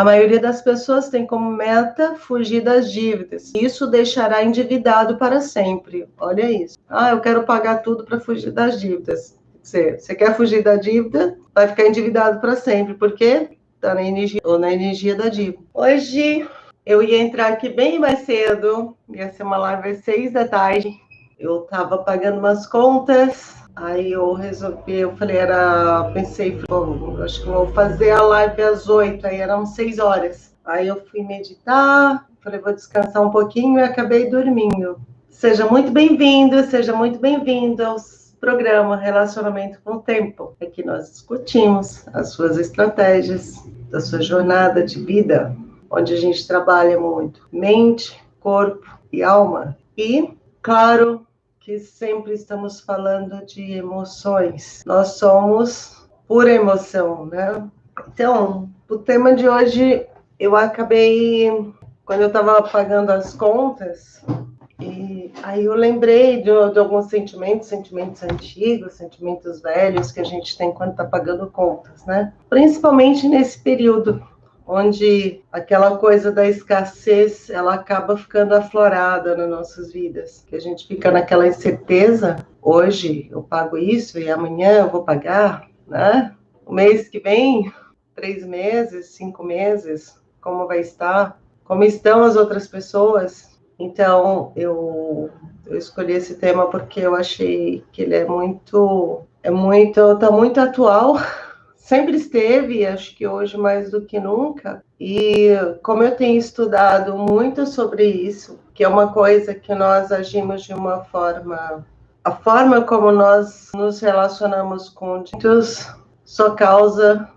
A maioria das pessoas tem como meta fugir das dívidas. Isso deixará endividado para sempre. Olha isso. Eu quero pagar tudo para fugir das dívidas. Você quer fugir da dívida, vai ficar endividado para sempre. Por quê? Está na energia da dívida. Hoje eu ia entrar aqui bem mais cedo. Ia ser uma live às 6 da tarde. Eu estava pagando umas contas. Aí eu pensei, bom, acho que vou fazer a live às 8, aí eram 6 horas. Aí eu fui meditar, falei, vou descansar um pouquinho e acabei dormindo. Seja muito bem-vindo ao programa Relacionamento com o Tempo. Aqui nós discutimos as suas estratégias da sua jornada de vida, onde a gente trabalha muito mente, corpo e alma. E, claro, que sempre estamos falando de emoções. Nós somos pura emoção, né? Então, o tema de hoje, eu acabei, quando eu estava pagando as contas, e aí eu lembrei de alguns sentimentos antigos, sentimentos velhos que a gente tem quando está pagando contas, né? Principalmente nesse período onde aquela coisa da escassez, ela acaba ficando aflorada nas nossas vidas, que a gente fica naquela incerteza, hoje eu pago isso e amanhã eu vou pagar, né? O mês que vem, 3 meses, 5 meses, como vai estar? Como estão as outras pessoas? Então, eu escolhi esse tema porque eu achei que ele tá muito atual. Sempre esteve, acho que hoje mais do que nunca. E como eu tenho estudado muito sobre isso, que é uma coisa que nós agimos de uma forma... A forma como nós nos relacionamos com muitos só causa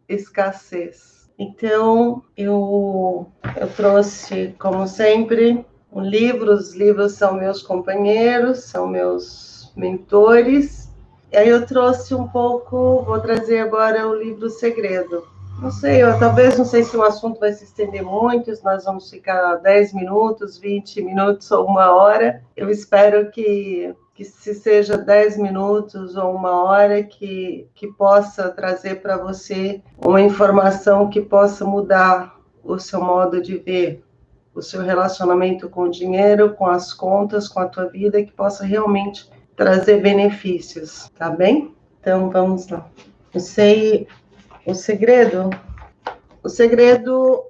escassez. Então, eu trouxe, como sempre, um livro. Os livros são meus companheiros, são meus mentores. E aí eu trouxe um pouco, vou trazer agora o livro Segredo. Não sei, não sei se o assunto vai se estender muito, nós vamos ficar 10 minutos, 20 minutos ou 1 hora. Eu espero que se seja 10 minutos ou 1 hora, que possa trazer para você uma informação que possa mudar o seu modo de ver, o seu relacionamento com o dinheiro, com as contas, com a tua vida, que possa realmente trazer benefícios, tá bem? Então, vamos lá. O Segredo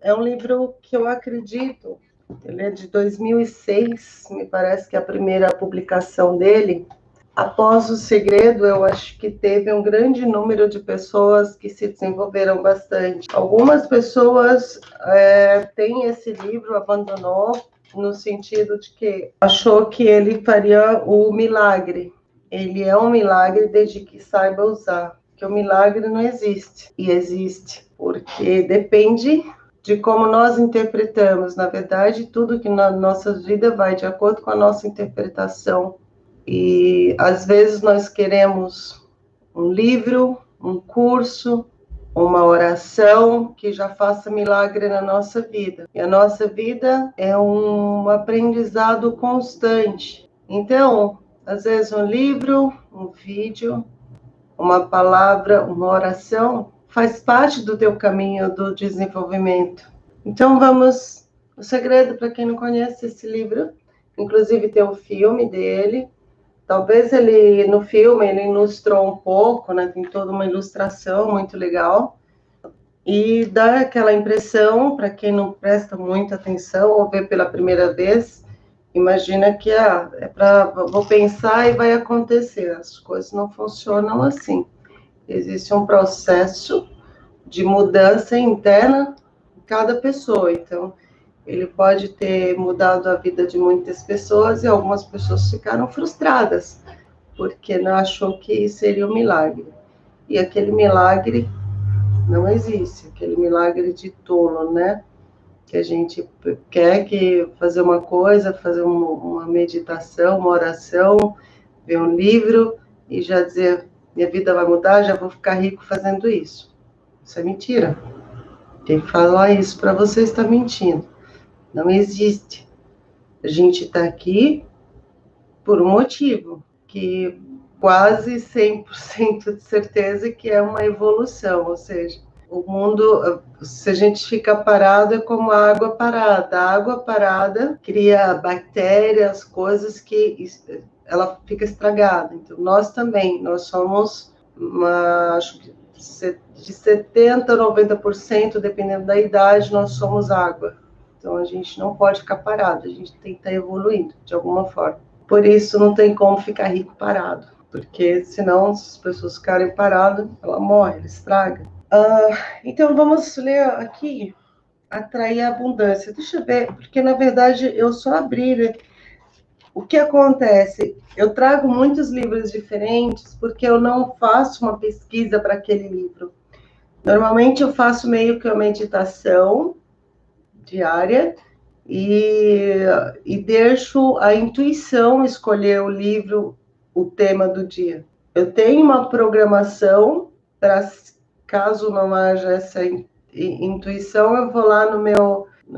é um livro que eu acredito, ele é de 2006, me parece que é a primeira publicação dele. Após O Segredo, eu acho que teve um grande número de pessoas que se desenvolveram bastante. Algumas pessoas têm esse livro, abandonou, no sentido de que achou que ele faria o milagre. Ele é um milagre desde que saiba usar, que o milagre não existe. E existe, porque depende de como nós interpretamos. Na verdade, tudo que na nossa vida vai de acordo com a nossa interpretação. E às vezes nós queremos um livro, um curso, uma oração que já faça milagre na nossa vida. E a nossa vida é um aprendizado constante. Então, às vezes um livro, um vídeo, uma palavra, uma oração faz parte do teu caminho do desenvolvimento. Então vamos... O Segredo, para quem não conhece esse livro, inclusive tem um filme dele. Talvez no filme, ele ilustrou um pouco, né? Tem toda uma ilustração muito legal. E dá aquela impressão, para quem não presta muita atenção ou vê pela primeira vez, imagina que vou pensar e vai acontecer. As coisas não funcionam assim. Existe um processo de mudança interna em cada pessoa. Então, ele pode ter mudado a vida de muitas pessoas e algumas pessoas ficaram frustradas, porque não achou que seria um milagre. E aquele milagre não existe, aquele milagre de tolo, né? Que a gente quer fazer uma coisa, fazer uma meditação, uma oração, ver um livro e já dizer, minha vida vai mudar, já vou ficar rico fazendo isso. Isso é mentira. Quem fala isso para você está mentindo. Não existe. A gente está aqui por um motivo, que quase 100% de certeza que é uma evolução, ou seja, O mundo, se a gente fica parado, é como a água parada. A água parada cria bactérias, coisas que ela fica estragada. Então, nós também, nós somos, acho que de 70% a 90%, dependendo da idade, nós somos água. Então, a gente não pode ficar parado, a gente tem que estar evoluindo de alguma forma. Por isso, não tem como ficar rico parado, porque senão, se as pessoas ficarem paradas, ela morre, ela estraga. Então, vamos ler aqui, atrair a abundância. Deixa eu ver, porque, na verdade, eu só abri, né? O que acontece? Eu trago muitos livros diferentes, porque eu não faço uma pesquisa para aquele livro. Normalmente, eu faço meio que uma meditação diária, e deixo a intuição escolher o livro, o tema do dia. Eu tenho uma programação para, caso não haja essa intuição, eu vou lá no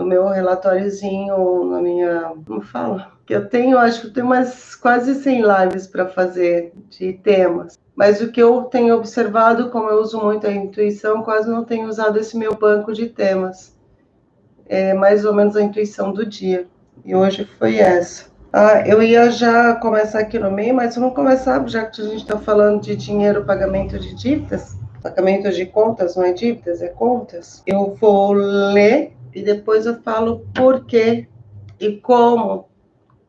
meu relatóriozinho, na minha... Como fala? Que eu tenho, acho que eu tenho umas quase 100 lives para fazer de temas. Mas o que eu tenho observado, como eu uso muito a intuição, quase não tenho usado esse meu banco de temas. É mais ou menos a intuição do dia. E hoje foi essa. Eu ia já começar aqui no meio, mas vamos começar, já que a gente está falando de dinheiro, pagamento de dívidas. Pagamento de contas, não é dívidas, é contas. Eu vou ler e depois eu falo por quê e como,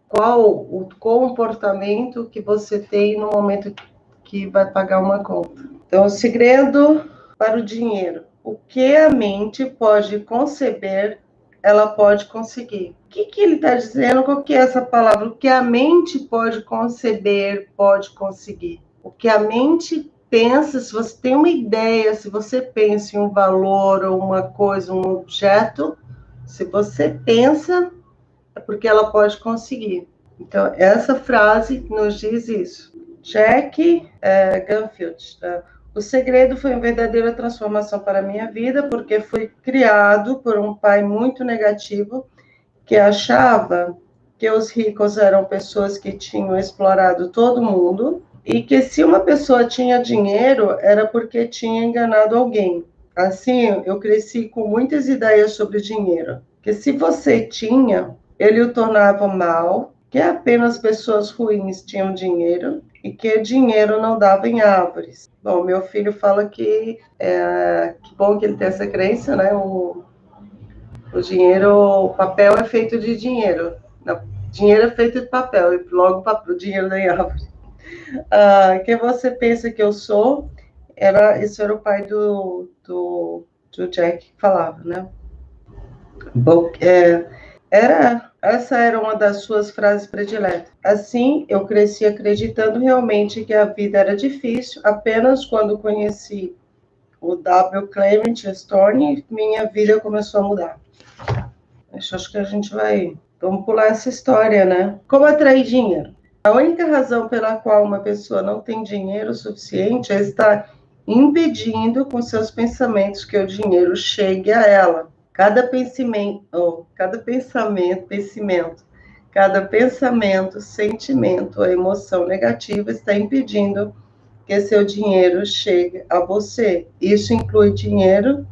qual o comportamento que você tem no momento que vai pagar uma conta. Então, o segredo para o dinheiro. O que a mente pode conceber, ela pode conseguir. O que ele está dizendo? Qual que é essa palavra? O que a mente pode conceber, pode conseguir. O que a mente pensa, se você tem uma ideia, se você pensa em um valor ou uma coisa, um objeto, se você pensa, é porque ela pode conseguir. Então, essa frase nos diz isso. Jack Canfield, tá? O segredo foi uma verdadeira transformação para a minha vida, porque fui criado por um pai muito negativo, que achava que os ricos eram pessoas que tinham explorado todo mundo, e que se uma pessoa tinha dinheiro, era porque tinha enganado alguém. Assim, eu cresci com muitas ideias sobre dinheiro. Que se você tinha, ele o tornava mal, que apenas pessoas ruins tinham dinheiro, e que dinheiro não dava em árvores. Bom, meu filho fala que bom que ele tem essa crença, né? O dinheiro, o papel é feito de dinheiro. Não, dinheiro é feito de papel, e logo o dinheiro da árvore. Quem você pensa que eu sou? Esse era o pai do Jack que falava, né? Bom, essa era uma das suas frases prediletas. Assim, eu cresci acreditando realmente que a vida era difícil. Apenas quando conheci o W. Clement Stone, minha vida começou a mudar. Acho que a gente vamos pular essa história, né? Como atrair dinheiro? A única razão pela qual uma pessoa não tem dinheiro suficiente é estar impedindo com seus pensamentos que o dinheiro chegue a ela. Cada pensamento, sentimento ou emoção negativa está impedindo que seu dinheiro chegue a você. Isso inclui o dinheiro.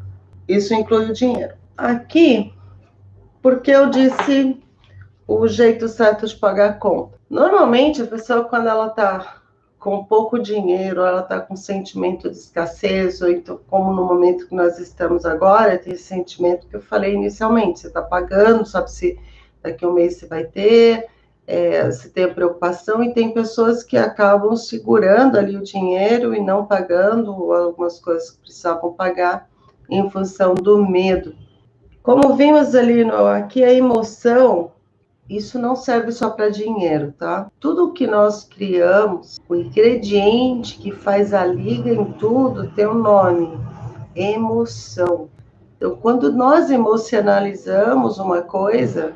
Aqui, porque eu disse o jeito certo de pagar a conta. Normalmente, a pessoa, quando ela está com pouco dinheiro, ela está com sentimento de escassez, ou então, como no momento que nós estamos agora, tem esse sentimento que eu falei inicialmente, você está pagando, sabe se daqui a um mês você vai ter, você tem a preocupação, e tem pessoas que acabam segurando ali o dinheiro e não pagando algumas coisas que precisavam pagar em função do medo. Como vimos ali, aqui a emoção, isso não serve só para dinheiro, tá? Tudo que nós criamos, o ingrediente que faz a liga em tudo tem um nome: emoção. Então, quando nós emocionalizamos uma coisa...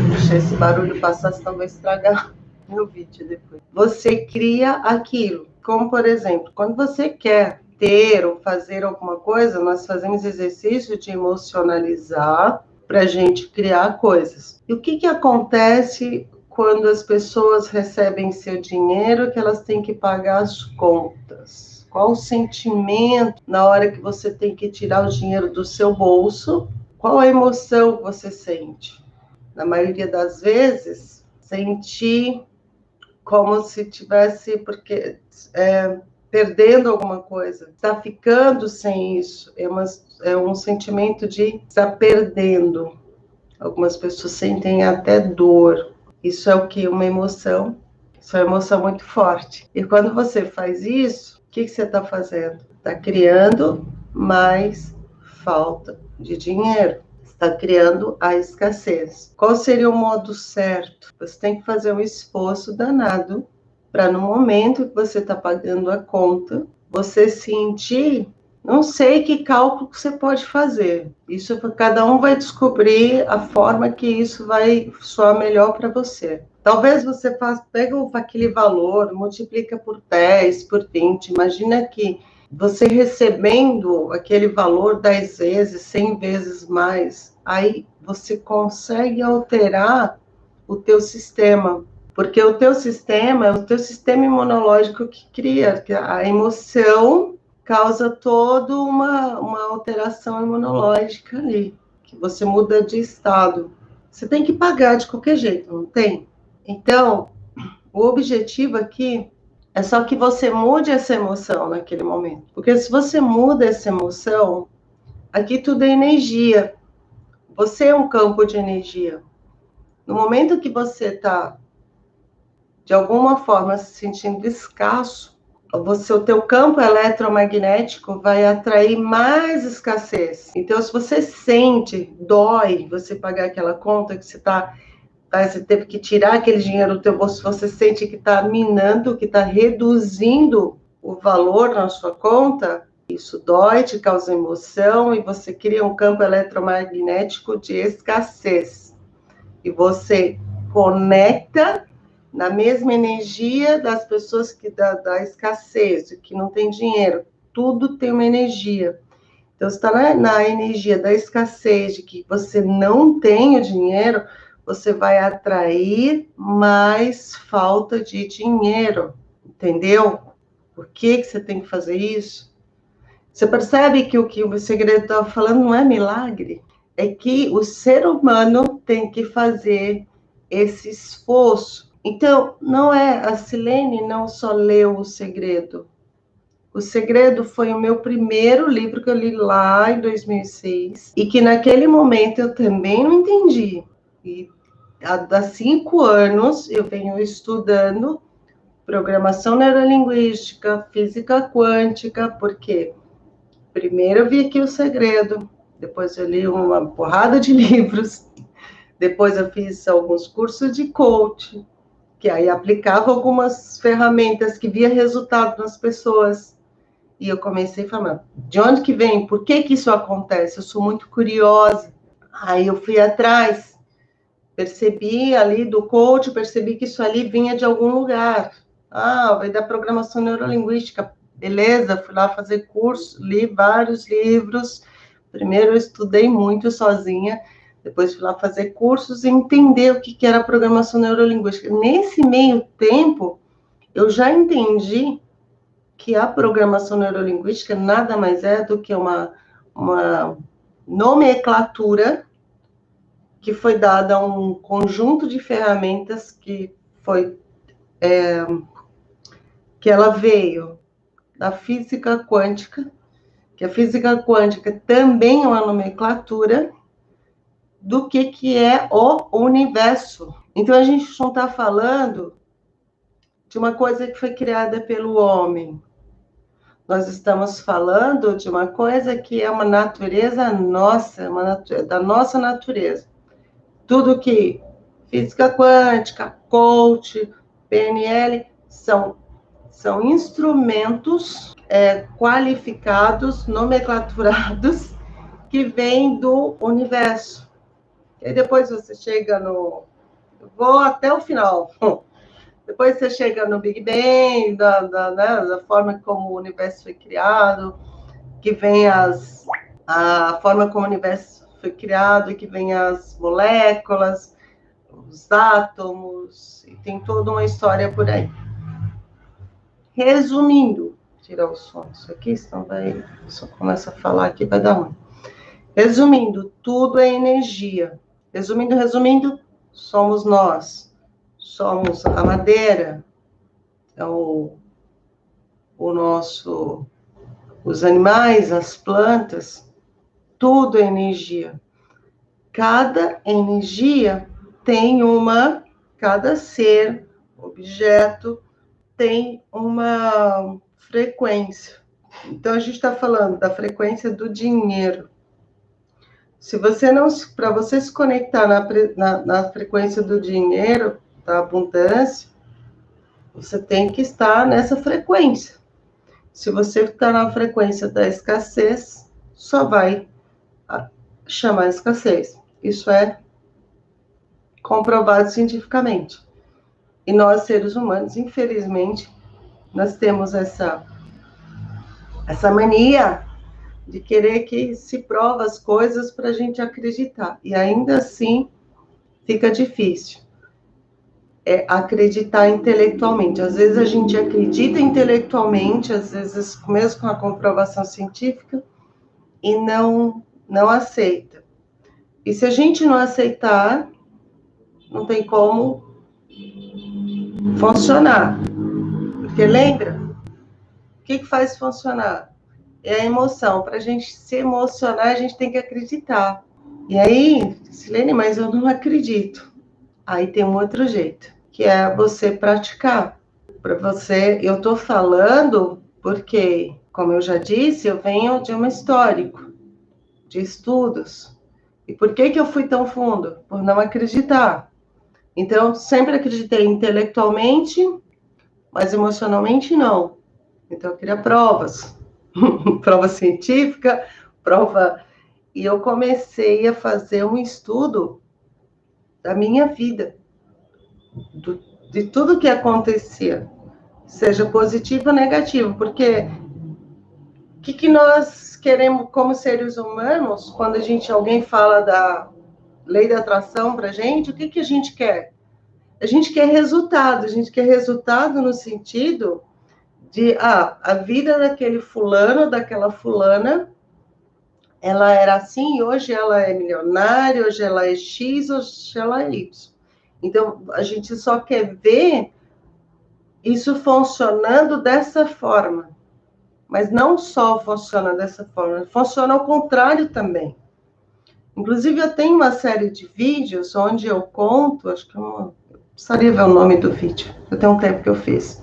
Deixa esse barulho passar, senão vai estragar meu vídeo depois. Você cria aquilo. Como, por exemplo, quando você quer ter ou fazer alguma coisa, nós fazemos exercício de emocionalizar para a gente criar coisas. E o que acontece quando as pessoas recebem seu dinheiro que elas têm que pagar as contas? Qual o sentimento na hora que você tem que tirar o dinheiro do seu bolso? Qual a emoção que você sente? Na maioria das vezes, sentir como se tivesse perdendo alguma coisa, está ficando sem isso, é um sentimento de estar perdendo. Algumas pessoas sentem até dor. Isso é o que? Uma emoção. Isso é uma emoção muito forte. E quando você faz isso, o que você está fazendo? Está criando mais falta de dinheiro. Está criando a escassez. Qual seria o modo certo? Você tem que fazer um esforço danado para no momento que você está pagando a conta, você sentir, não sei que cálculo que você pode fazer. Isso cada um vai descobrir a forma que isso vai soar melhor para você. Talvez você pega aquele valor, multiplica por 10, por 20. Imagina que você recebendo aquele valor 10 vezes, 100 vezes mais, aí você consegue alterar o teu sistema. Porque o teu sistema é o teu sistema imunológico que cria, que a emoção causa toda uma alteração imunológica ali, que você muda de estado. Você tem que pagar de qualquer jeito, não tem? Então, o objetivo aqui é só que você mude essa emoção naquele momento. Porque se você muda essa emoção, aqui tudo é energia. Você é um campo de energia. No momento que você está de alguma forma se sentindo escasso, o teu campo eletromagnético vai atrair mais escassez. Então, se você sente, dói você pagar aquela conta que você teve que tirar aquele dinheiro do teu bolso, você sente que está minando, que está reduzindo o valor na sua conta, isso dói, te causa emoção e você cria um campo eletromagnético de escassez. E você conecta na mesma energia das pessoas da escassez, que não tem dinheiro. Tudo tem uma energia. Então, você está na energia da escassez, de que você não tem o dinheiro, você vai atrair mais falta de dinheiro. Entendeu? Por que você tem que fazer isso? Você percebe que o segredo estava falando não é milagre? É que o ser humano tem que fazer esse esforço. Então, a Silene não só leu O Segredo. O Segredo foi o meu primeiro livro que eu li lá em 2006 e que naquele momento eu também não entendi. E há 5 anos eu venho estudando programação neurolinguística, física quântica, porque primeiro eu vi aqui O Segredo, depois eu li uma porrada de livros, depois eu fiz alguns cursos de coaching, que aí aplicava algumas ferramentas que via resultado nas pessoas. E eu comecei a falar, de onde que vem? Por que isso acontece? Eu sou muito curiosa. Aí eu fui atrás, percebi ali do coach, percebi que isso ali vinha de algum lugar. Vai da programação neurolinguística. Beleza, fui lá fazer curso, li vários livros. Primeiro eu estudei muito sozinha, depois fui lá fazer cursos e entender o que era programação neurolinguística. Nesse meio tempo, eu já entendi que a programação neurolinguística nada mais é do que uma nomenclatura que foi dada a um conjunto de ferramentas que ela veio da física quântica, que a física quântica também é uma nomenclatura do que é o universo. Então, a gente não está falando de uma coisa que foi criada pelo homem. Nós estamos falando de uma coisa que é uma natureza nossa, da nossa natureza. Tudo que física quântica, coach, PNL, são instrumentos qualificados, nomenclaturados, que vêm do universo. E depois você chega vou até o final. Depois você chega no Big Bang, da forma como o universo foi criado, que vem a forma como o universo foi criado, que vem as moléculas, os átomos, e tem toda uma história por aí. Resumindo, tirar o som disso aqui, senão vai, se eu começo a falar aqui, vai dar ruim. Resumindo, tudo é energia. Resumindo, somos nós. Somos a madeira, os animais, as plantas, tudo é energia. Cada energia tem cada ser, objeto, tem uma frequência. Então, a gente está falando da frequência do dinheiro. Para você se conectar na frequência do dinheiro, da abundância, você tem que estar nessa frequência. Se você está na frequência da escassez, só vai chamar escassez. Isso é comprovado cientificamente. E nós, seres humanos, infelizmente, nós temos essa mania de querer que se prova as coisas para a gente acreditar. E ainda assim, fica difícil acreditar intelectualmente. Às vezes a gente acredita intelectualmente, às vezes mesmo com a comprovação científica, e não aceita. E se a gente não aceitar, não tem como funcionar. Porque lembra? O que faz funcionar? É a emoção. Para a gente se emocionar, a gente tem que acreditar. E aí, Silene, mas eu não acredito. Aí tem um outro jeito, que é você praticar. Para você, eu estou falando porque, como eu já disse, eu venho de um histórico de estudos. E por que eu fui tão fundo? Por não acreditar. Então, sempre acreditei intelectualmente, mas emocionalmente não. Então, eu queria provas. Prova científica, prova... E eu comecei a fazer um estudo da minha vida, de tudo que acontecia, seja positivo ou negativo, porque o que nós queremos como seres humanos, quando alguém fala da lei da atração para a gente, o que a gente quer? A gente quer resultado no sentido de, a vida daquele fulano, daquela fulana, ela era assim, hoje ela é milionária, hoje ela é X, hoje ela é Y. Então, a gente só quer ver isso funcionando dessa forma. Mas não só funciona dessa forma, funciona ao contrário também. Inclusive, eu tenho uma série de vídeos onde eu conto, acho que eu precisaria ver o nome do vídeo, eu tenho um tempo que eu fiz.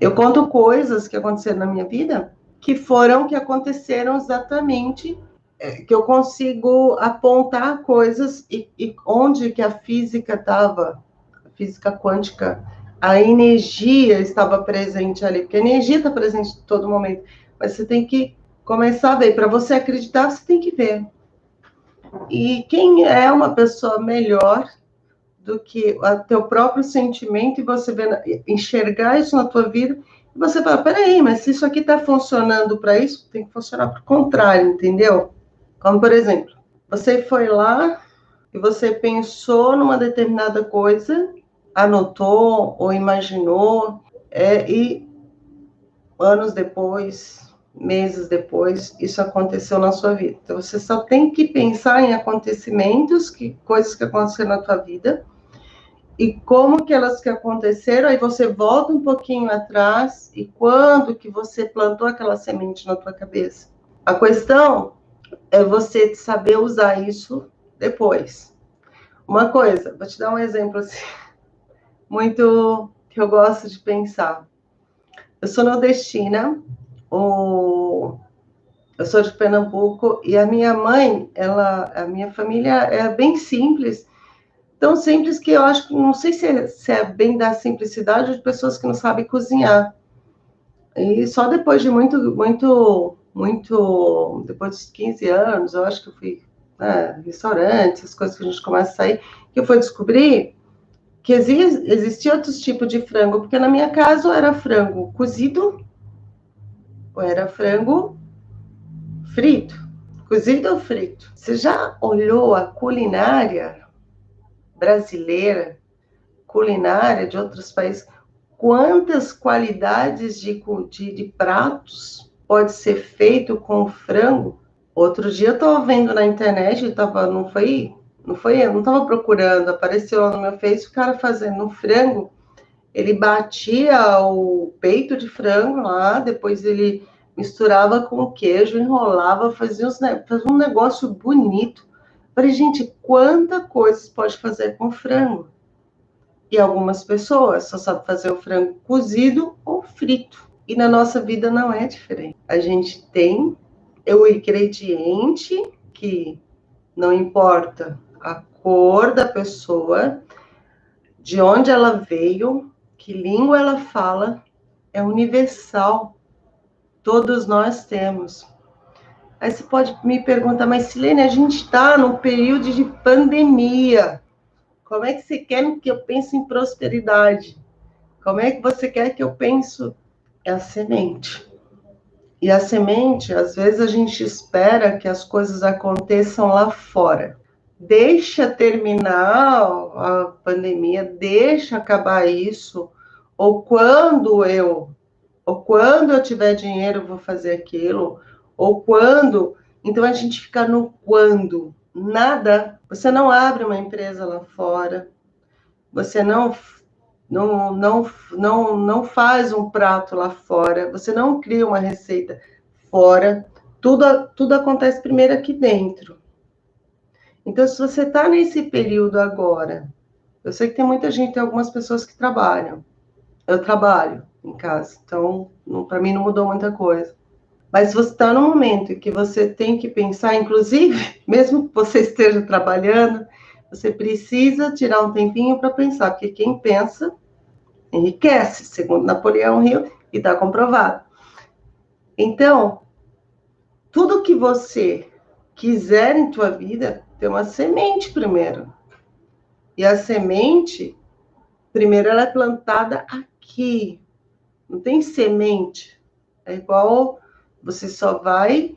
Eu conto coisas que aconteceram na minha vida, que aconteceram exatamente, que eu consigo apontar coisas e onde que a física estava, a física quântica, a energia estava presente ali, porque a energia está presente em todo momento, mas você tem que começar a ver. Para você acreditar, você tem que ver. E quem é uma pessoa melhor do que o teu próprio sentimento e você enxergar isso na tua vida e você fala, peraí, mas se isso aqui está funcionando para isso, tem que funcionar para o contrário, entendeu? Como, por exemplo, você foi lá e você pensou numa determinada coisa, anotou ou imaginou, e anos depois, meses depois, isso aconteceu na sua vida. Então, você só tem que pensar em acontecimentos, coisas que aconteceram na tua vida, e como que elas que aconteceram, aí você volta um pouquinho atrás, e quando que você plantou aquela semente na tua cabeça. A questão é você saber usar isso depois. Uma coisa, vou te dar um exemplo assim, muito que eu gosto de pensar. Eu sou nordestina, eu sou de Pernambuco, e a minha mãe, a minha família é bem simples, tão simples que eu acho que, não sei se é bem da simplicidade ou de pessoas que não sabem cozinhar. E só depois de depois dos 15 anos, eu acho que eu fui restaurante, as coisas que a gente começa a sair, que eu fui descobrir que existia outros tipos de frango, porque na minha casa ou era frango cozido, ou era frango frito. Cozido ou frito. Você já olhou a culinária brasileira, culinária de outros países, quantas qualidades de pratos pode ser feito com frango. Outro dia eu estava vendo na internet, não estava procurando, apareceu lá no meu Face o cara fazendo um frango. Ele batia o peito de frango lá, depois ele misturava com queijo, enrolava, fazia um negócio bonito. Falei, gente, quanta coisa se pode fazer com frango? E algumas pessoas só sabem fazer o frango cozido ou frito. E na nossa vida não é diferente. A gente tem o ingrediente que não importa a cor da pessoa, de onde ela veio, que língua ela fala, é universal. Todos nós temos. Aí você pode me perguntar, mas Silene, a gente está num período de pandemia. Como é que você quer que eu pense em prosperidade? Como é que você quer que eu pense? É a semente. E a semente, às vezes a gente espera que as coisas aconteçam lá fora. Deixa terminar a pandemia, deixa acabar isso, ou quando eu tiver dinheiro, eu vou fazer aquilo, ou quando. Então a gente fica no quando. Nada. Você não abre uma empresa lá fora. Você não faz um prato lá fora. Você não cria uma receita fora. Tudo acontece primeiro aqui dentro. Então, se você está nesse período agora, eu sei que tem muita gente, tem algumas pessoas que trabalham. Eu trabalho em casa, então, para mim não mudou muita coisa. Mas se você está no momento em que você tem que pensar, inclusive, mesmo que você esteja trabalhando, você precisa tirar um tempinho para pensar, porque quem pensa enriquece, segundo Napoleão Hill, e está comprovado. Então, tudo que você quiser em tua vida, tem uma semente primeiro. E a semente, primeiro, ela é plantada aqui. Não tem semente. É igual você só vai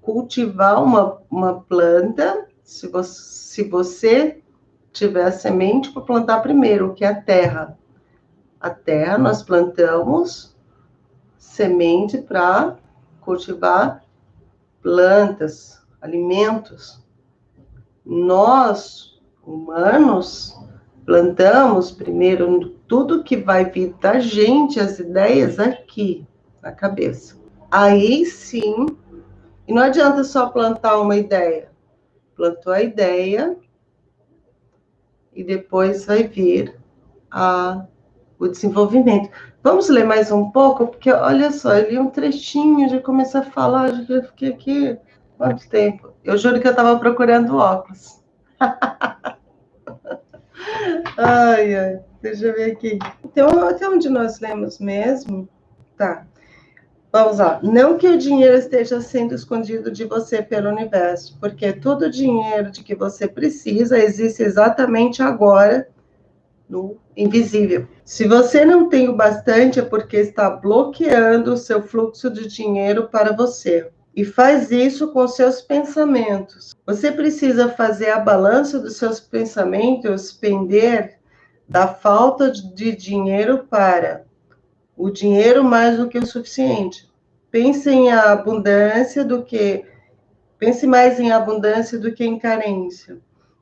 cultivar uma planta se você tiver a semente para plantar primeiro, que é a terra. A terra, nós plantamos semente para cultivar plantas, alimentos. Nós, humanos, plantamos primeiro tudo que vai vir da gente, as ideias aqui, na cabeça. Aí sim, e não adianta só plantar uma ideia. Plantou a ideia e depois vai vir o desenvolvimento. Vamos ler mais um pouco, porque olha só, eu li um trechinho, já comecei a falar, já fiquei aqui quanto tempo? Eu juro que eu estava procurando óculos. Ai, deixa eu ver aqui. Então, até onde nós lemos mesmo? Tá. Vamos lá. Não que o dinheiro esteja sendo escondido de você pelo universo, porque todo o dinheiro de que você precisa existe exatamente agora, no invisível. Se você não tem o bastante, é porque está bloqueando o seu fluxo de dinheiro para você. E faz isso com seus pensamentos. Você precisa fazer a balança dos seus pensamentos pender da falta de dinheiro para o dinheiro mais do que o suficiente. Pense mais em abundância do que em carência.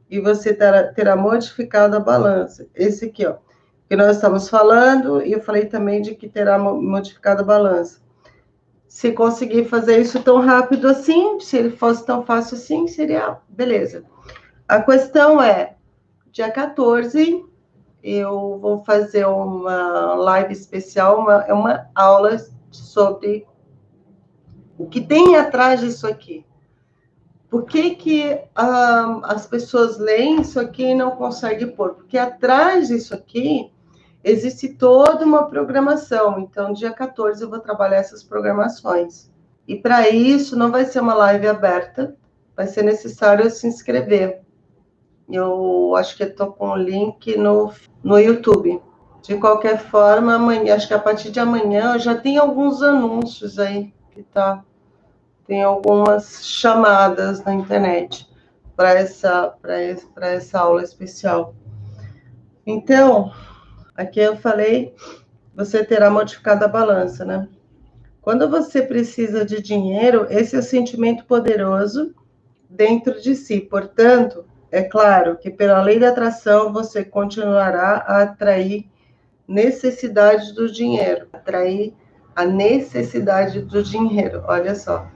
E você terá modificado a balança. Esse aqui, ó, que nós estamos falando, e eu falei também de que terá modificado a balança. Se conseguir fazer isso tão rápido assim, se ele fosse tão fácil assim, seria beleza. A questão é, dia 14, eu vou fazer uma live especial, uma aula sobre o que tem atrás disso aqui. Por que as pessoas leem isso aqui e não conseguem pôr? Porque atrás disso aqui existe toda uma programação. Então, dia 14 eu vou trabalhar essas programações. E para isso não vai ser uma live aberta, vai ser necessário se inscrever. Eu acho que eu estou com o link no YouTube. De qualquer forma, amanhã, acho que a partir de amanhã já tem alguns anúncios aí que tem algumas chamadas na internet. para essa aula especial. Então, aqui eu falei, você terá modificado a balança, né? Quando você precisa de dinheiro, esse é o sentimento poderoso dentro de si. Portanto, é claro que pela lei da atração você continuará a atrair necessidade do dinheiro, atrair a necessidade do dinheiro. Olha só.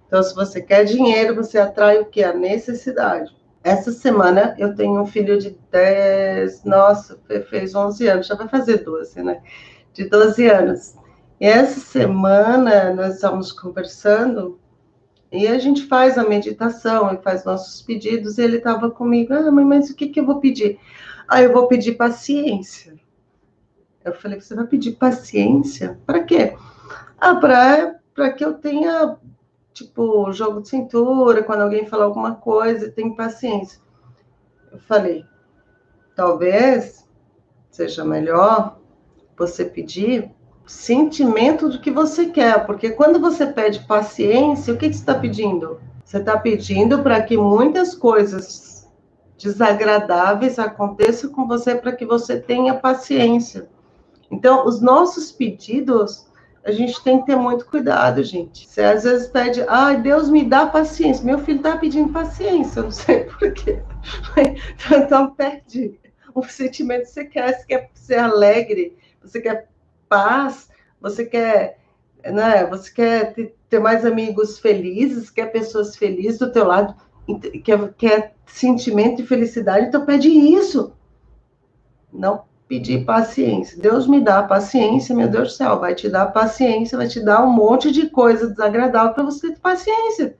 Então, se você quer dinheiro, você atrai o que? A necessidade. Essa semana eu tenho um filho de 10, nossa, fez 11 anos, já vai fazer 12, né? De 12 anos. E essa semana nós estamos conversando e a gente faz a meditação e faz nossos pedidos. E ele estava comigo, mãe, mas o que eu vou pedir? Eu vou pedir paciência. Eu falei, você vai pedir paciência? Para quê? Para que eu tenha, tipo, jogo de cintura, quando alguém falar alguma coisa, tem paciência. Eu falei, talvez seja melhor você pedir sentimento do que você quer, porque quando você pede paciência, o que você está pedindo? Você está pedindo para que muitas coisas desagradáveis aconteçam com você para que você tenha paciência. Então, os nossos pedidos, a gente tem que ter muito cuidado, gente. Você às vezes pede, Deus me dá paciência. Meu filho está pedindo paciência, eu não sei porquê. Então, pede o sentimento que você quer ser alegre, você quer paz, você quer, né? Você quer ter mais amigos felizes, quer pessoas felizes do teu lado, quer sentimento de felicidade, então pede isso. Não pedir paciência. Deus me dá paciência, meu Deus do céu, vai te dar paciência, vai te dar um monte de coisa desagradável para você ter paciência.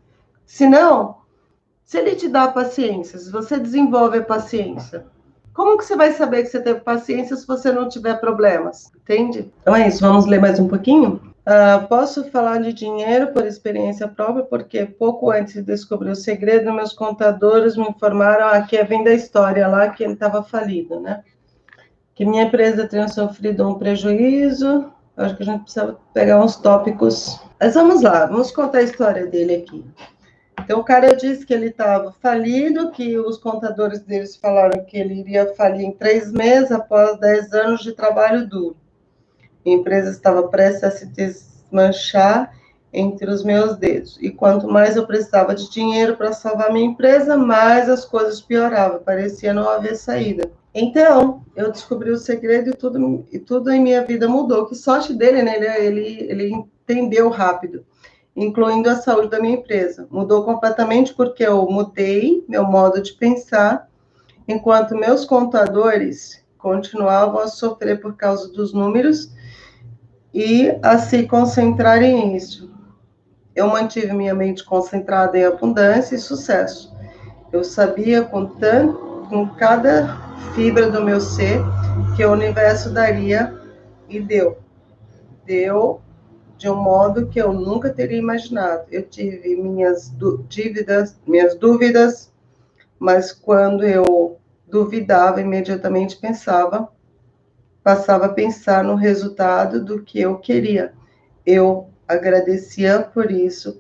Senão, se ele te dá paciência, se você desenvolve a paciência, como que você vai saber que você teve paciência se você não tiver problemas? Entende? Então é isso, vamos ler mais um pouquinho? Posso falar de dinheiro por experiência própria, porque pouco antes de descobrir o segredo, meus contadores me informaram, aqui vem da história lá, que ele estava falido, né? Que minha empresa tenha sofrido um prejuízo. Acho que a gente precisa pegar uns tópicos. Mas vamos lá, vamos contar a história dele aqui. Então, o cara disse que ele estava falido, que os contadores deles falaram que ele iria falir em 3 meses após 10 anos de trabalho duro. A empresa estava prestes a se desmanchar entre os meus dedos. E quanto mais eu precisava de dinheiro para salvar minha empresa, mais as coisas pioravam. Parecia não haver saída. Então, eu descobri o segredo e tudo em minha vida mudou. Que sorte dele, né? Ele entendeu rápido, incluindo a saúde da minha empresa. Mudou completamente porque eu mudei meu modo de pensar, enquanto meus contadores continuavam a sofrer por causa dos números e a se concentrarem nisso. Eu mantive minha mente concentrada em abundância e sucesso. Eu sabia com cada fibra do meu ser que o universo daria e deu. Deu de um modo que eu nunca teria imaginado. Eu tive minhas dúvidas, mas quando eu duvidava, imediatamente passava a pensar no resultado do que eu queria. Eu agradecia por isso,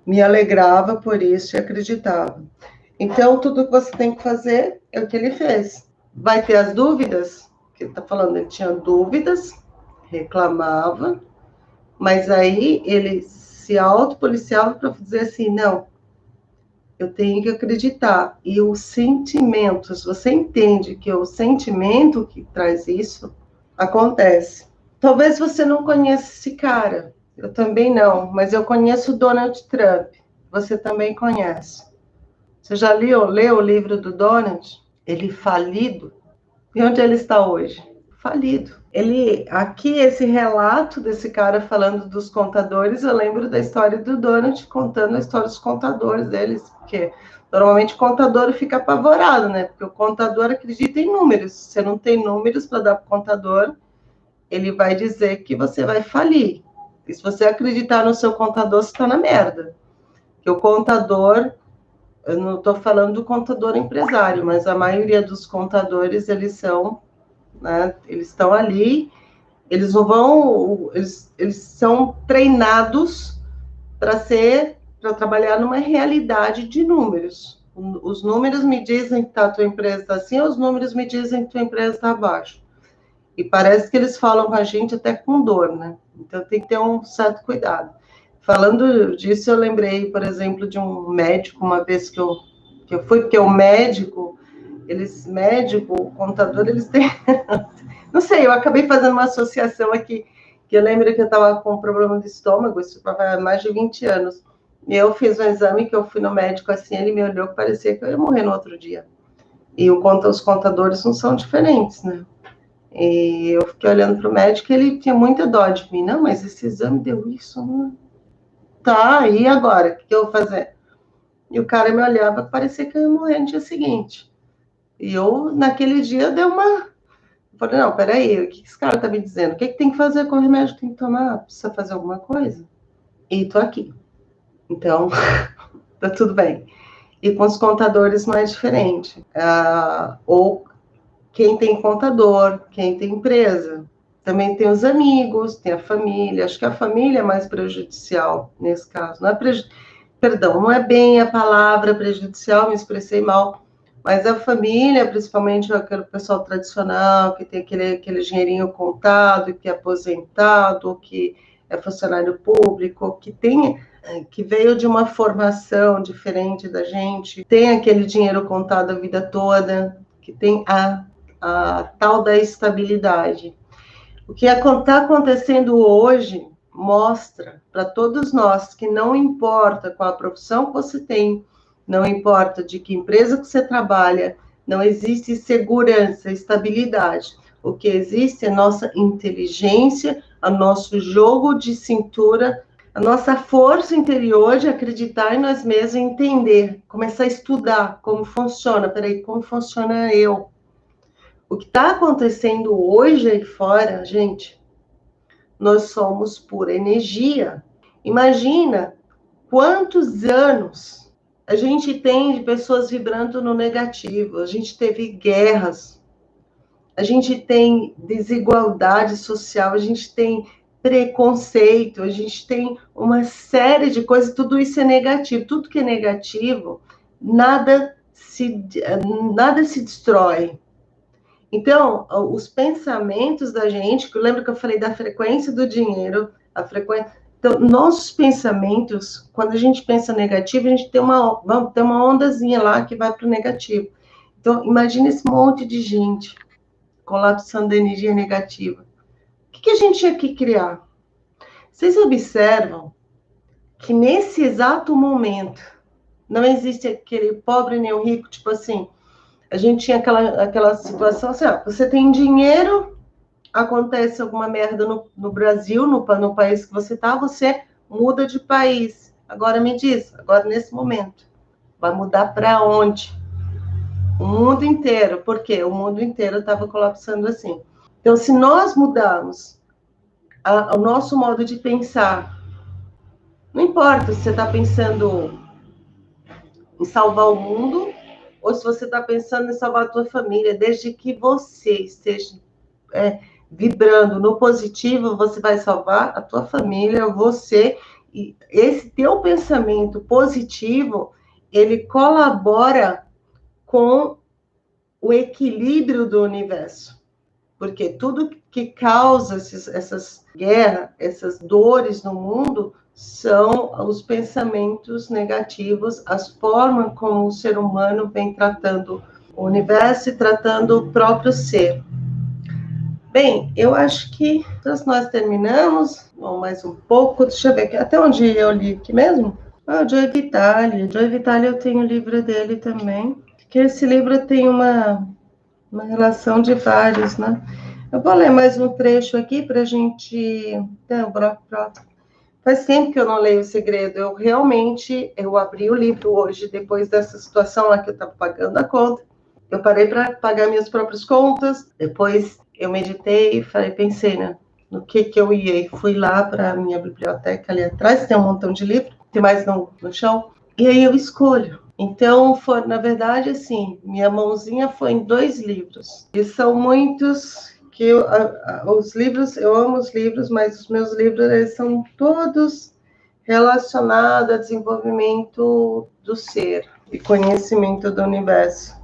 me alegrava por isso e acreditava. Então, tudo que você tem que fazer é o que ele fez. Vai ter as dúvidas, que ele está falando, ele tinha dúvidas, reclamava, mas aí ele se autopoliciava para dizer assim, não, eu tenho que acreditar. E o sentimento, se você entende que é o sentimento que traz isso, acontece. Talvez você não conheça esse cara, eu também não, mas eu conheço o Donald Trump, você também conhece. Você já leu o livro do Donald? Ele falido. E onde ele está hoje? Falido. Aqui, esse relato desse cara falando dos contadores, eu lembro da história do Donald contando a história dos contadores deles, porque normalmente o contador fica apavorado, né? Porque o contador acredita em números. Se você não tem números para dar para o contador, ele vai dizer que você vai falir. E se você acreditar no seu contador, você está na merda. Porque o contador, eu não estou falando do contador empresário, mas a maioria dos contadores, eles são, né, eles estão ali, eles não vão, eles são treinados para trabalhar numa realidade de números. Os números me dizem que a tua empresa está assim, ou os números me dizem que tua empresa está abaixo. E parece que eles falam com a gente até com dor, né? Então tem que ter um certo cuidado. Falando disso, eu lembrei, por exemplo, de um médico, uma vez que eu fui, porque o médico, o contador, eles têm... Não sei, eu acabei fazendo uma associação aqui, que eu lembro que eu estava com um problema de estômago, isso há mais de 20 anos. E eu fiz um exame que eu fui no médico, assim, ele me olhou, parecia que eu ia morrer no outro dia. E os contadores não são diferentes, né? E eu fiquei olhando para o médico e ele tinha muita dó de mim. Não, mas esse exame deu isso, né? Tá, e agora? O que eu vou fazer? E o cara me olhava, parecia que eu ia morrer no dia seguinte. E eu, naquele dia, eu dei uma... Eu falei, não, peraí, o que esse cara tá me dizendo? O que tem que fazer com o remédio que tem que tomar? Precisa fazer alguma coisa? E tô aqui. Então, tá tudo bem. E com os contadores não é diferente. Ou quem tem contador, quem tem empresa. Também tem os amigos, tem a família. Acho que a família é mais prejudicial nesse caso. Não é Perdão, não é bem a palavra prejudicial, me expressei mal, mas a família, principalmente aquele pessoal tradicional, que tem aquele dinheirinho contado, que é aposentado, que é funcionário público, que veio de uma formação diferente da gente, tem aquele dinheiro contado a vida toda, que tem a tal da estabilidade. O que está acontecendo hoje mostra para todos nós que não importa qual a profissão que você tem, não importa de que empresa que você trabalha, não existe segurança, estabilidade. O que existe é nossa inteligência, o nosso jogo de cintura, a nossa força interior de acreditar em nós mesmos, entender, começar a estudar como funciona. Peraí, como funciona eu? O que está acontecendo hoje aí fora, gente, nós somos pura energia. Imagina quantos anos a gente tem de pessoas vibrando no negativo. A gente teve guerras, a gente tem desigualdade social, a gente tem preconceito, a gente tem uma série de coisas, tudo isso é negativo. Tudo que é negativo, nada se destrói. Então, os pensamentos da gente, que lembra que eu falei da frequência do dinheiro, a frequência. Então, nossos pensamentos, quando a gente pensa negativo, a gente tem uma ondazinha lá que vai para o negativo. Então, imagine esse monte de gente colapsando a energia negativa. O que a gente tinha que criar? Vocês observam que nesse exato momento não existe aquele pobre nem o rico, tipo assim. A gente tinha aquela situação assim, você tem dinheiro, acontece alguma merda no Brasil, no país que você está, você muda de país. Agora me diz, agora nesse momento, vai mudar para onde? O mundo inteiro. Por quê? O mundo inteiro estava colapsando assim. Então, se nós mudarmos o nosso modo de pensar, não importa se você está pensando em salvar o mundo, ou se você está pensando em salvar a tua família, desde que você esteja vibrando no positivo, você vai salvar a tua família, você, e esse teu pensamento positivo, ele colabora com o equilíbrio do universo, porque tudo que causa essas guerras, essas dores no mundo, são os pensamentos negativos, as formas como o ser humano vem tratando o universo e tratando o próprio ser. Bem, eu acho que nós terminamos. Bom, mais um pouco. Deixa eu ver aqui. Até onde eu li aqui mesmo? O Joe Vitale. Joe Vitale, eu tenho o livro dele também. Que esse livro tem uma relação de vários, né? Eu vou ler mais um trecho aqui para a gente... Faz tempo que eu não leio O Segredo. Eu abri o livro hoje, depois dessa situação lá que eu estava pagando a conta. Eu parei para pagar minhas próprias contas. Depois eu meditei e pensei, né? No que eu ia. E fui lá para a minha biblioteca ali atrás, tem um montão de livros, tem mais no chão. E aí eu escolho. Então, na verdade, assim, minha mãozinha foi em 2 livros. E são muitos... os livros, eu amo os livros, mas os meus livros eles são todos relacionados ao desenvolvimento do ser. e conhecimento do universo.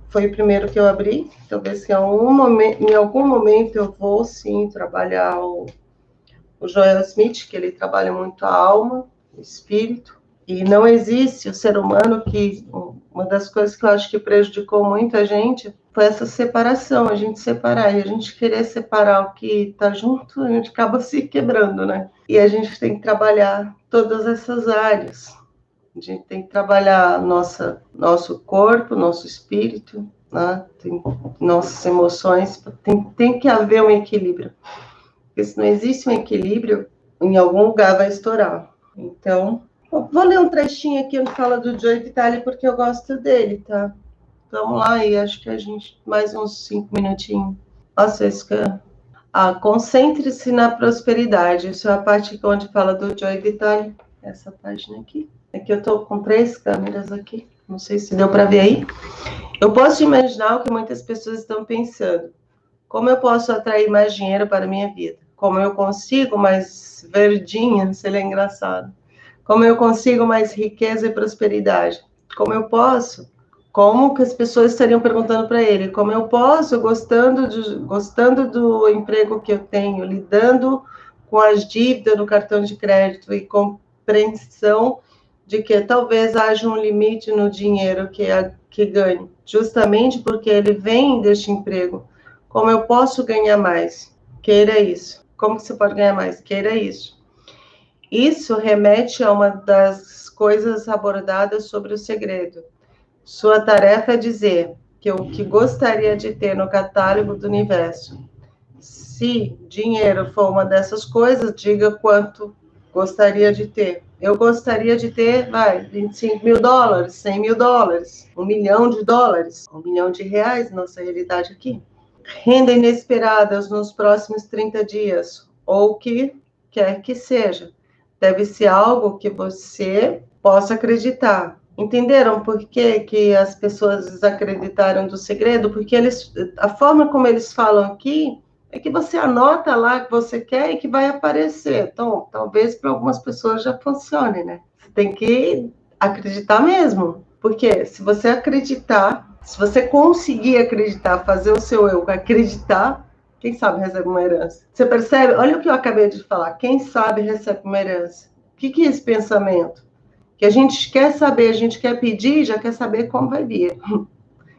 Foi o primeiro que eu abri. Talvez que em algum momento eu vou sim trabalhar o Joel Smith, que ele trabalha muito a alma, o espírito. E não existe o ser humano que... Uma das coisas que eu acho que prejudicou muito a gente foi essa separação, a gente separar. E a gente querer separar o que está junto, a gente acaba se quebrando, né? E a gente tem que trabalhar todas essas áreas. A gente tem que trabalhar nosso corpo, nosso espírito, né? Nossas emoções. Tem que haver um equilíbrio. Porque se não existe um equilíbrio, em algum lugar vai estourar. Então, vou ler um trechinho aqui onde fala do Joe Vitale, porque eu gosto dele, tá? Vamos lá, e acho que a gente, mais uns 5 minutinhos. Nossa, isso que é... concentre-se na prosperidade. Isso é a parte onde fala do Joe Vitale. Essa página aqui. Aqui eu tô com 3 câmeras aqui. Não sei se deu para ver aí. Eu posso imaginar o que muitas pessoas estão pensando. Como eu posso atrair mais dinheiro para a minha vida? Como eu consigo mais verdinha, se ele é engraçado. Como eu consigo mais riqueza e prosperidade? Como eu posso? Como que as pessoas estariam perguntando para ele? Como eu posso, gostando do emprego que eu tenho, lidando com as dívidas no cartão de crédito e compreensão de que talvez haja um limite no dinheiro que ganhe, justamente porque ele vem deste emprego. Como eu posso ganhar mais? Queira isso. Como você pode ganhar mais? Queira isso. Isso remete a uma das coisas abordadas sobre o segredo. Sua tarefa é dizer que o que gostaria de ter no catálogo do universo. Se dinheiro for uma dessas coisas, diga quanto gostaria de ter. Eu gostaria de ter, $25 mil, $100 mil, $1 milhão, $1 milhão nossa realidade aqui. Renda inesperadas nos próximos 30 dias, ou o que quer que seja. Deve ser algo que você possa acreditar. Entenderam por que as pessoas desacreditaram do segredo? Porque a forma como eles falam aqui é que você anota lá que você quer e que vai aparecer. Então, talvez para algumas pessoas já funcione, né? Você tem que acreditar mesmo. Porque se você acreditar, se você conseguir acreditar, fazer o seu eu acreditar, quem sabe recebe uma herança. Você percebe? Olha o que eu acabei de falar. Quem sabe recebe uma herança. O que é esse pensamento? Que a gente quer saber, a gente quer pedir, já quer saber como vai vir.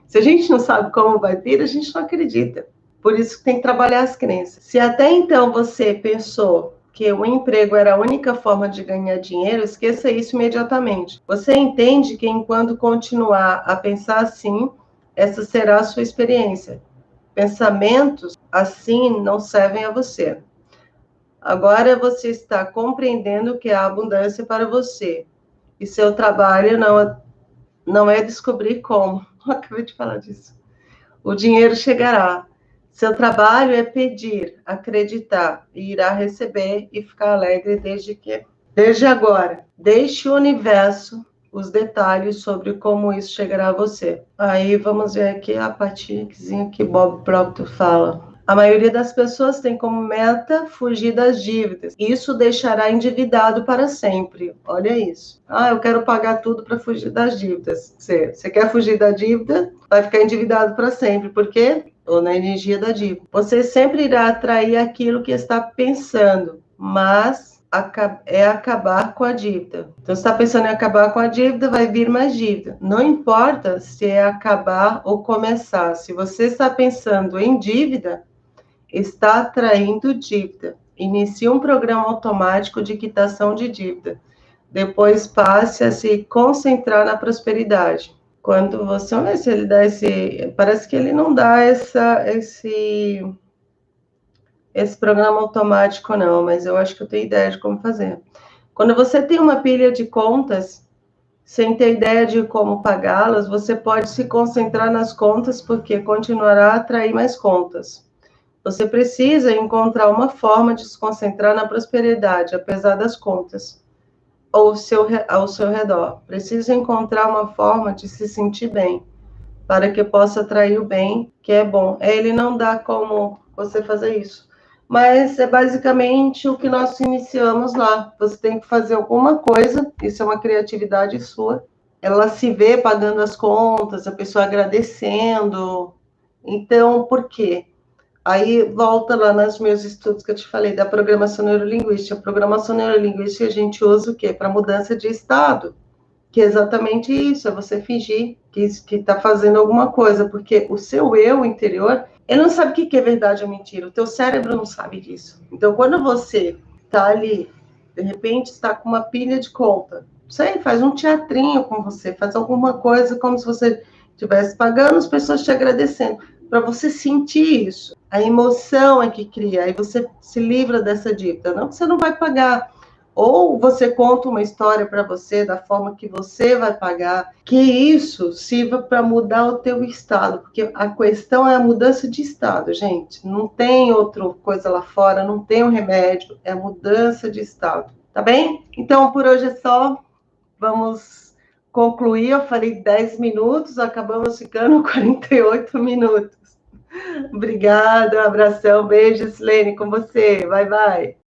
Se a gente não sabe como vai vir, a gente não acredita. Por isso que tem que trabalhar as crenças. Se até então você pensou que o emprego era a única forma de ganhar dinheiro, esqueça isso imediatamente. Você entende que enquanto continuar a pensar assim, essa será a sua experiência. Pensamentos assim não servem a você. Agora você está compreendendo que há abundância para você. E seu trabalho não é descobrir como. Eu acabei de falar disso. O dinheiro chegará. Seu trabalho é pedir, acreditar, e irá receber e ficar alegre desde agora. Deixe o universo os detalhes sobre como isso chegará a você. Aí vamos ver aqui a partezinha que Bob Proctor fala. A maioria das pessoas tem como meta fugir das dívidas. Isso deixará endividado para sempre. Olha isso. Eu quero pagar tudo para fugir das dívidas. Você quer fugir da dívida, vai ficar endividado para sempre. Por quê? Ou na energia da dívida. Você sempre irá atrair aquilo que está pensando, mas é acabar com a dívida. Então, você está pensando em acabar com a dívida, vai vir mais dívida. Não importa se é acabar ou começar. Se você está pensando em dívida, está atraindo dívida. Inicie um programa automático de quitação de dívida. Depois passe a se concentrar na prosperidade. Quando você... Vamos ver se ele dá esse... Parece que ele não dá esse programa automático, não, mas eu acho que eu tenho ideia de como fazer. Quando você tem uma pilha de contas, sem ter ideia de como pagá-las, você pode se concentrar nas contas, porque continuará a atrair mais contas. Você precisa encontrar uma forma de se concentrar na prosperidade, apesar das contas ao seu redor. Precisa encontrar uma forma de se sentir bem, para que possa atrair o bem, que é bom. Ele não dá como você fazer isso. Mas é basicamente o que nós iniciamos lá. Você tem que fazer alguma coisa, isso é uma criatividade sua. Ela se vê pagando as contas, a pessoa agradecendo. Então, por quê? Aí volta lá nos meus estudos que eu te falei da programação neurolinguística. A programação neurolinguística a gente usa o quê? Para mudança de estado. Que é exatamente isso, é você fingir que está fazendo alguma coisa, porque o seu eu interior, ele não sabe o que é verdade ou mentira, o teu cérebro não sabe disso. Então, quando você está ali, de repente está com uma pilha de conta, sei, faz um teatrinho com você, faz alguma coisa como se você estivesse pagando, as pessoas te agradecendo, para você sentir isso. A emoção é que cria, aí você se livra dessa dívida, não que você não vai pagar, ou você conta uma história para você da forma que você vai pagar, que isso sirva para mudar o teu estado, porque a questão é a mudança de estado, gente. Não tem outra coisa lá fora, não tem um remédio, é a mudança de estado, tá bem? Então, por hoje é só. Vamos concluir. Eu falei 10 minutos, acabamos ficando 48 minutos. Obrigada, um abração, beijo, Silene, com você. Bye, bye.